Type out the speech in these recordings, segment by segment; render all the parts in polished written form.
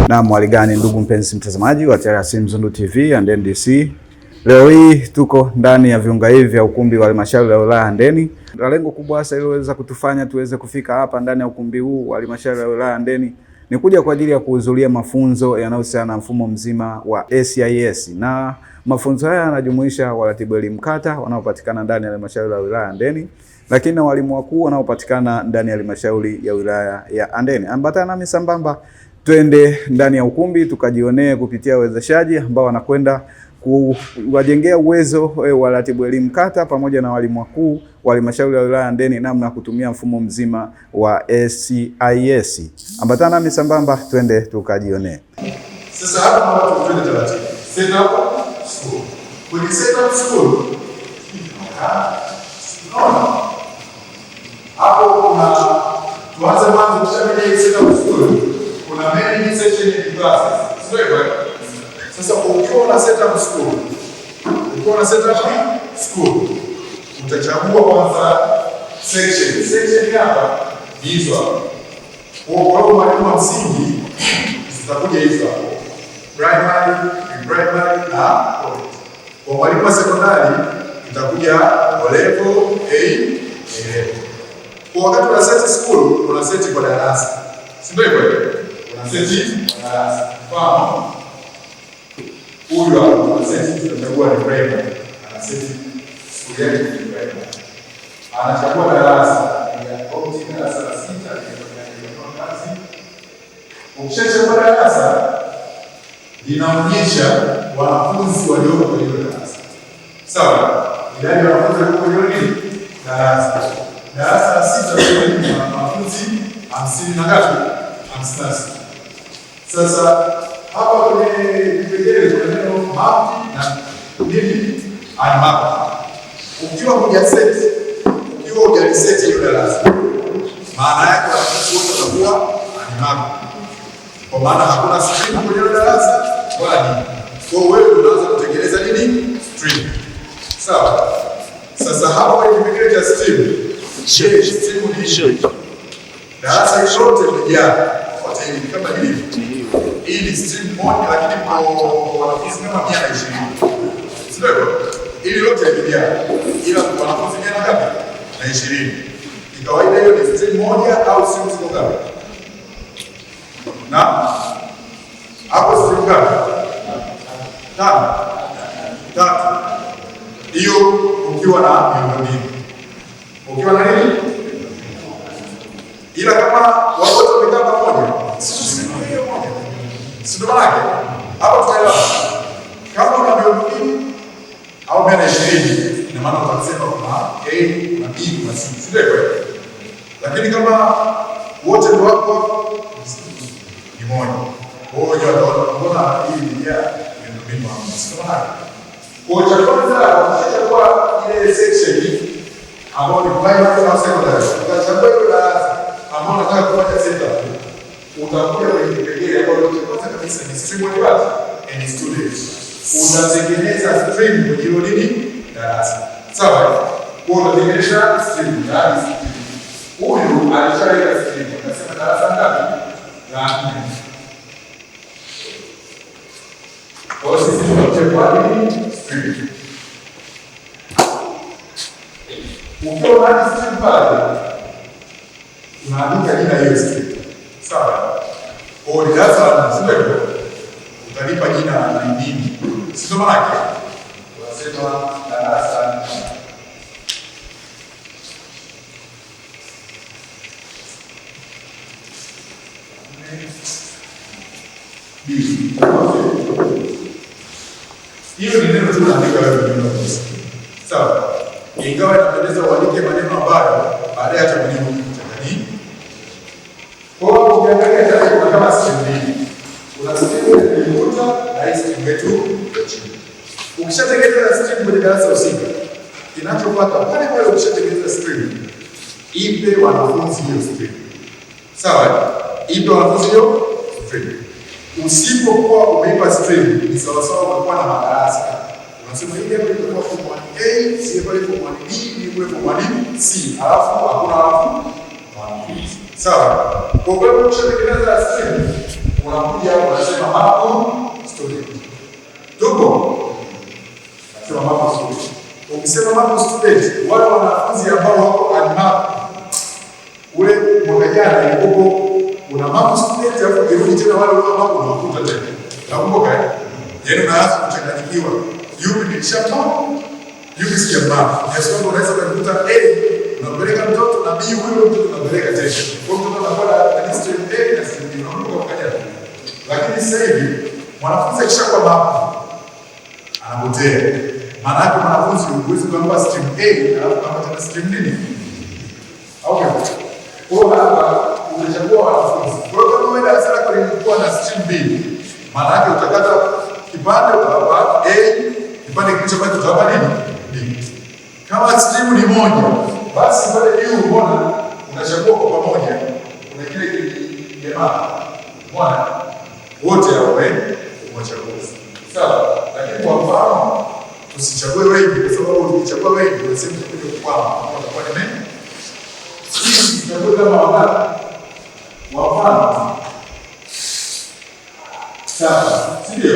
Na mwali gani ndugu mpenzi mtazamaji wa TRC Mzundu TV and NDC. Leo hii tuko ndani ya viunga hivi vya ukumbi wa halmashauri ya wilaya Handeni. Lengo kubwa hasa iliweza kutufanya tuweze kufika hapa ndani ya ukumbi huu wa halmashauri ya wilaya Handeni ni kuja kwa ajili ya kuhudhuria mafunzo yanayohusiana na mfumo mzima wa SIS. Na mafunzo haya yanajumuisha waratibu elimu kata wanaopatikana ndani ya halmashauri ya wilaya Handeni, lakini na walimu wakuu wanaopatikana ndani ya halmashauri ya wilaya ya Handeni. Ambatana nami sambamba twende ndani ya ukumbi tukajionee kupitia wawezeshaji ambao wanakwenda kuwajengea uwezo waratibu elimu kata pamoja na walimu wakuu wa halmashauri ya wilaya Handeni namna kutumia mfumo mzima wa SIS. Ambatana nami sambamba twende tukajionee. Sasa hapa watu twende taratibu. Set up school. Kwenye set up school hapo kuna tuanze mwanzo kushamili set up school. Kuna main section in classes. Sio hivyo? Sasa ukiwa una set up school, utachagua kwanza section hapa hizo hapo. Kwa hiyo mwalimu wa msingi zitakuja hizo hapo. Primary na college. Kwa mwalimu wa sekondari itakuja O-level, A-level. Kwa wakati una set school, una set kwa darasa. Sio hivyo? Una set kwa darasa. Mfano huyu hapa anaseti tutachagua ni primary, anaseti shule yake ni primary. Anachagua darasa ya opti darasa la 6 kwa kazi. Ukishachagua darasa linaonyesha wanafunzi walioko kwenye darasa. Sawa? Idadi ya wanafunzi walioko kwenye darasa. Darasa la 6 lina wanafunzi 50 na ngapi? 56. Sasa hapa kwenye vipengele kuna neno mapi na nini unmap. Ukiwa hujaseti hiyo darasa, maana yake wanafunzi wote watakuwa unmap. Kwa maana hakuna stream kwenye darasa wala. Kwa wewe unaanza kutengeneza nini? Stream. Sawa? Sasa hapa kwenye vipengele cha stream ni short. Darasa lote limejaa fuata hivi kama hivi. Hii ni stream moja lakini kwa wanafunzi kama 120. Sio? Ili lote limejaa. Ila kwa wanafunzi ngapi? Na 20. Ni kawaida hiyo ni stream moja au stream ziko ngapi? Na hapo stream ngapi? 3. Hiyo ukiwa na miundombinu. Ukiwa na nini? Ila kama watoto wamekaa pamoja, sio maana hapo tutaelewa. Kama una miundombinu au 120, ina maana utasema kuna A na B na C, sio hivyo? Lakini kama wote ndio wako ni moja. Kwa hiyo tunaona hii ni ya miundombinu hapo. Sio maana. Kwa hiyo tutachukua ile section ambayo ni primary na secondary. Tutachagua ile darasa ambao nataka kufanya setup. Utakuja kwenye kipengele ambacho kwanza kabisa ni stream what and students. Unatengeneza stream kwenye hilo nini? Darasa. Sawa? Kwa unatengeneza stream darasa. Huyu alishaweka stream. Unasema darasa ngapi? La 4. Kwa sisi tunachagua nini? Stream. Ukiwa na stream pale unaandika jina hiyo stream. Sawa? Kwa hiyo darasa la msingi utalipa jina la nini? Sio maana yake. Unasema darasa hiyo ni neno tu unaandika wewe ndio. Sawa? Ingawa inapendeza uandike maneno ambayo baadaye atakujibu mtihani. Kwa hiyo ukiangalia tarehe kama stream mbili. Kuna stream ya kuta na hii stream yetu ya chini. Ukishatengeneza stream kwenye darasa husika, kinachofuata pale ukishatengeneza stream, ipe wanafunzi hiyo stream. Sawa? Ipe wanafunzi hiyo stream. Usipokuwa umeipa stream, ni sawa sawa umekuwa na madarasa. Unasema hii hapa ilikuwa form 1A, si hapa ilikuwa form 1B, ilikuwa form 1C, alafu hakuna alafu. Sawa? Kwa hiyo ukishatengeneza stream, unakuja unasema mapo student. Tuko nasema mapo student. Ukisema mapo student, wale wanafunzi ambao wako unmap, ule mwaka jana ilikuwa una mapo student alafu kirudi tena wale mapo unakuta tena. Nakumbuka yaani unaanza kuchanganyikiwa. Yupi nilishampa? Yupi sijampa? Yes, kwamba unaweza kukuta A unapeleka mtoto na B huyo mtoto unapeleka tena. Kwa mtoto anakuwa na stream A na stream B unakumbuka mwaka jana. Lakini sasa hivi mwanafunzi akishakuwa mapo anapotea. Maana yake mwanafunzi huwezi kumpa stream A alafu kumpa tena stream nini? Okay. Kwa hapa utachagua wanafunzi. Kwa hiyo kama wewe darasa lako lilikuwa na stream B, maana yake utakata kipande utawapa A, kipande kilicho baki utawapa nini? B. Kama stream ni moja, basi pale juu unaona unachagua kwa pamoja. Kuna kile jamaa. Bwana wote hao umechagua. Sawa, lakini kwa mfano usichague wengi kwa sababu ukichagua wengi unasema kuja kukwama. Utakuwa ni nini? Sisi tuchague kama wangapi? Kwa mfano. Sawa, ndio.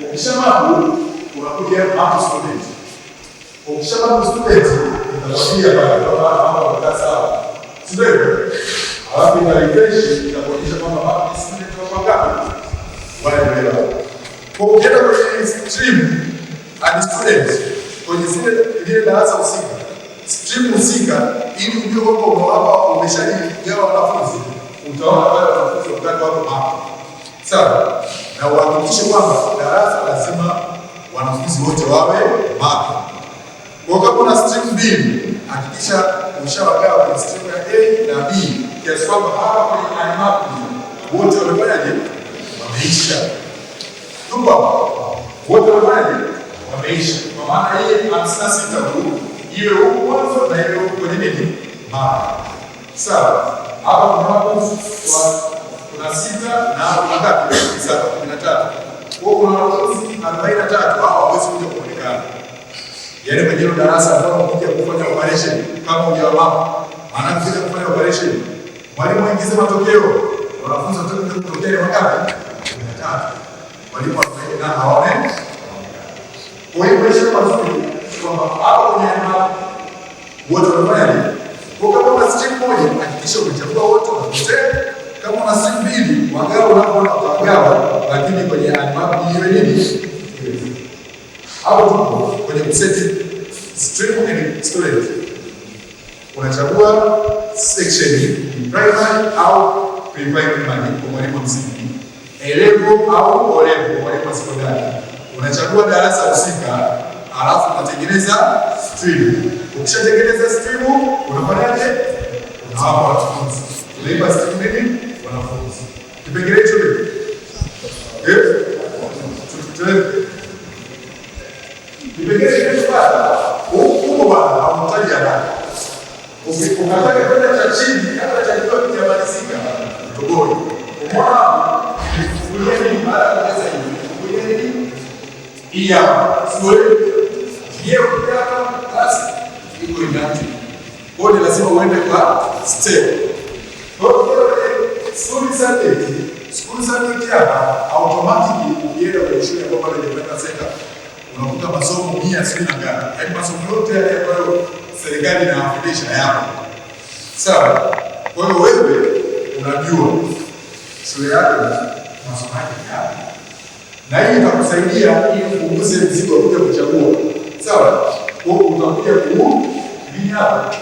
Ukishamapu unakuja hapo student. Ukishamapu student utakwambia pale kama hapo wanakaa sawa. Ndio. Alafu ina refresh itakuonyesha kwamba hapo student wako ngapi? Wale wale. Kwa ukienda kwenye stream and student kwenye zile darasa husika, stream husika, ili ujue kwamba umewapa umeshagawa wanafunzi, utaona wale wanafunzi wakati wako hapo. Sawa? Na uhakikishe kwamba darasa lazima wanafunzi wote wawe mapo. Kwa kama una stream mbili, hakikisha ushawagawa kwenye stream ya A na B, kiasi kwamba hapa kwenye unmap wote wamefanyaje? Wameisha. Tupo wote wamefanyaje? Wameisha. Kwa maana hii 56 tu iwe huko mwanzo na iwe huko kwenye nini? Map. Sawa? Hapa kuna sita na kuna ngapi? 13. Kwa kuna wanafunzi 43 hao hawezi kuja kuonekana. Yaani kwenye hilo darasa ambao kuja kufanya operation kama hujawapa, anaanza kufanya operation. Mwalimu aingize matokeo. Wanafunzi watakuja kutokea mangapi? 13. Mwalimu ataenda na haone. Kwa hiyo maisha mazuri kwamba hapo kwenye map wote wanafanya nini? Kwa kama una stream moja, hakikisha umechagua wote wote. Kama una stream mbili, wagawa unapoona utagawa, lakini kwenye map iwe nini? Hapo tupo kwenye kuseti stream and student. Unachagua section primary au pre-primary kwa mwalimu wa msingi, A-level au O-level kwa mwalimu wa sekondari. Unachagua darasa husika, alafu unatengeneza stream. Ukishatengeneza stream, unafanyaje? Unawapa wanafunzi. Unaipa stream nini? Wanafunzi. Kipengele hicho ni kipengele kinachopata huko bwana haumtaji haraka. Ukataka kwenda cha chini, hata cha juu kijamalizika. Toboi. Umeona? Kulieni baada ya kuweza hivi. Kulieni hii hapa. Sio yeye ukitaka basi iko inati. Kwa hiyo lazima uende kwa step. Kwa hiyo school subject hapa automatically ukienda kwenye shule kwa pale Jependa Center unakuta masomo 100 sio na gani. Yaani masomo yote yale ambayo serikali inawafundisha yapo. Sawa? Kwa hiyo wewe unajua shule yako masomo yake yapi. Na hii itakusaidia ili upunguze mzigo wa kuja kuchagua. Sawa? Kwa hiyo utakuja kuvinya hapa.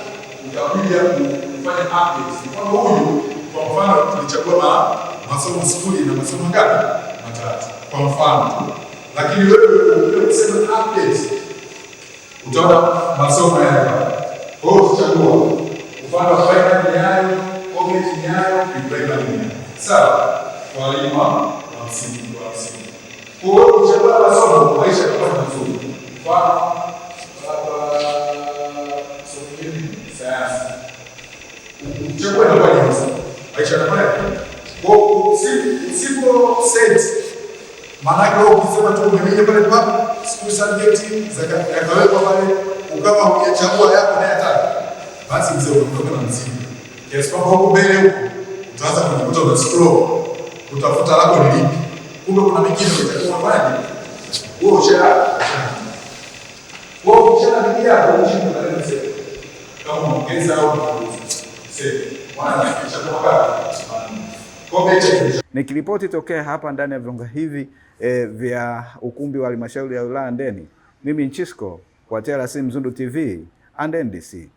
Utakuja kufanya updates. Kwa huyu kwa mfano tulichagua masomo sifuri na masomo ngapi? 3. Kwa mfano. Lakini wewe ukija kusema updates utaona masomo haya. Kwa hiyo utachagua mfano primary yayo, college yayo, pre-primary yayo. Sawa? Kwa walimu wa msingi. Kwa hiyo kuchagua masomo maisha kwa mazuri. Mfano somo hili sayansi. Uchague na kwa nini? Maisha yanafanya. Kwa usipo set maana yake ukisema tu umemenya pale kwa school subject zakawekwa pale ukawa hujachagua yako na yataka, basi mzee unaondoka na mzigo. Kiasi kwamba huko mbele huko utaanza kujikuta una scroll. utafuta lako ni lipi. Kumbe kuna mingine utakuwa fanya wewe ushara. Wewe ushara ni yako ushinda na leo sasa. Kama unaongeza au unapunguza. Sasa wana kisha kwa nikiripoti tokea hapa ndani ya viunga hivi vya ukumbi wa halmashauri ya wilaya Handeni, mimi Nchisko kwa TRC Mzundu TV and NDC.